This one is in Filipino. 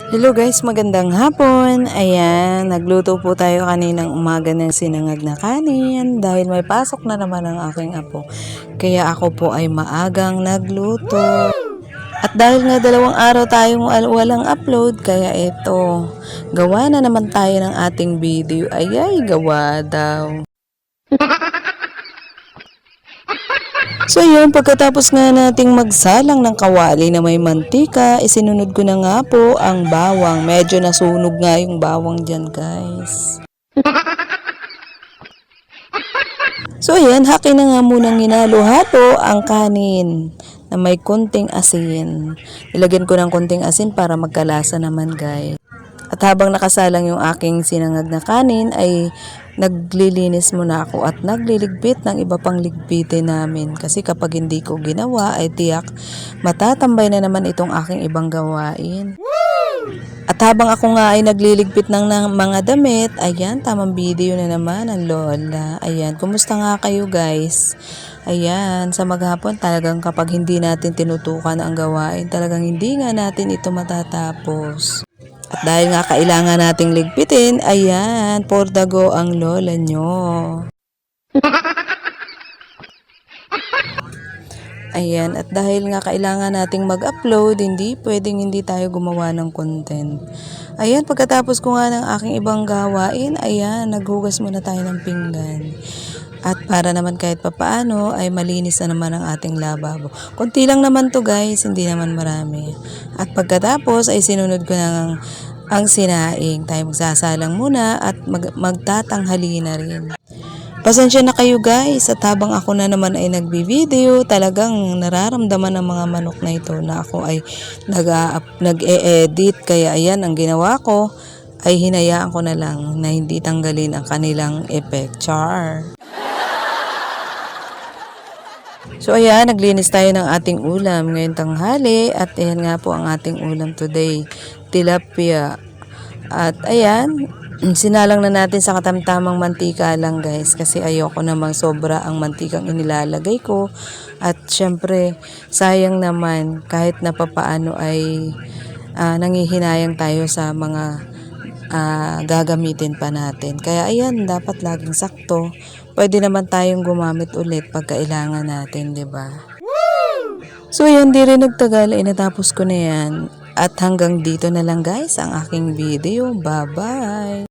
Hello guys, magandang hapon. Ayan, nagluto po tayo kaninang umaga ng sinangag na kanin dahil may pasok na naman ang aking apo. Kaya ako po ay maagang nagluto. At dahil nga 2 araw tayong walang upload, kaya ito, gawa na naman tayo ng ating video. Ayay, gawa daw. So yun, pagkatapos nga nating magsalang ng kawali na may mantika, isinunod ko na nga po ang bawang. Medyo nasunog nga yung bawang dyan, guys. So ayan, hakin na nga munang hinalo-halo ang kanin na may konting asin. Ilagyan ko ng konting asin para magkalasa naman, guys. At habang nakasalang yung aking sinangag na kanin ay naglilinis muna ako at nagliligpit ng iba pang ligpitin namin. Kasi kapag hindi ko ginawa ay tiyak matatambay na naman itong aking ibang gawain. At habang ako nga ay nagliligpit ng mga damit, ayan, tamang video na naman ang lola. Ayan, kumusta nga kayo guys? Ayan, sa maghapon talagang kapag hindi natin tinutukan ang gawain, talagang hindi nga natin ito matatapos. At dahil nga kailangan nating ligpitin, ayan, for the go ang lola nyo. Ayan, at dahil nga kailangan nating mag-upload, hindi pwedeng hindi tayo gumawa ng content. Ayan, pagkatapos ko nga ng aking ibang gawain, ayan, naghugas muna tayo ng pinggan. At para naman kahit papaano ay malinis na naman ang ating lababo. Kunti lang naman to guys, hindi naman marami. At pagkatapos ay sinunod ko ng ang sinaing. Tayo magsasalang muna at magtatanghali na rin. Pasensya na kayo guys at habang ako na naman ay nagbi-video, talagang nararamdaman ng mga manok na ito na ako ay nag-e-edit. Kaya ayan, ang ginawa ko ay hinayaan ko na lang na hindi tanggalin ang kanilang effect. Char! So ayan, naglinis tayo ng ating ulam ngayong tanghali at ayan nga po ang ating ulam today, tilapia. At ayan, sinalang na natin sa katamtamang mantika lang guys kasi ayoko namang sobra ang mantikang inilalagay ko. At syempre, sayang naman kahit na papaano ay nangihinayang tayo sa mga gagamitin pa natin. Kaya ayan, dapat laging sakto. Pwede naman tayong gumamit ulit pag kailangan natin, 'di ba? So ayan, di rin nagtagal, natapos ko na yan. At hanggang dito na lang guys ang aking video. Bye-bye!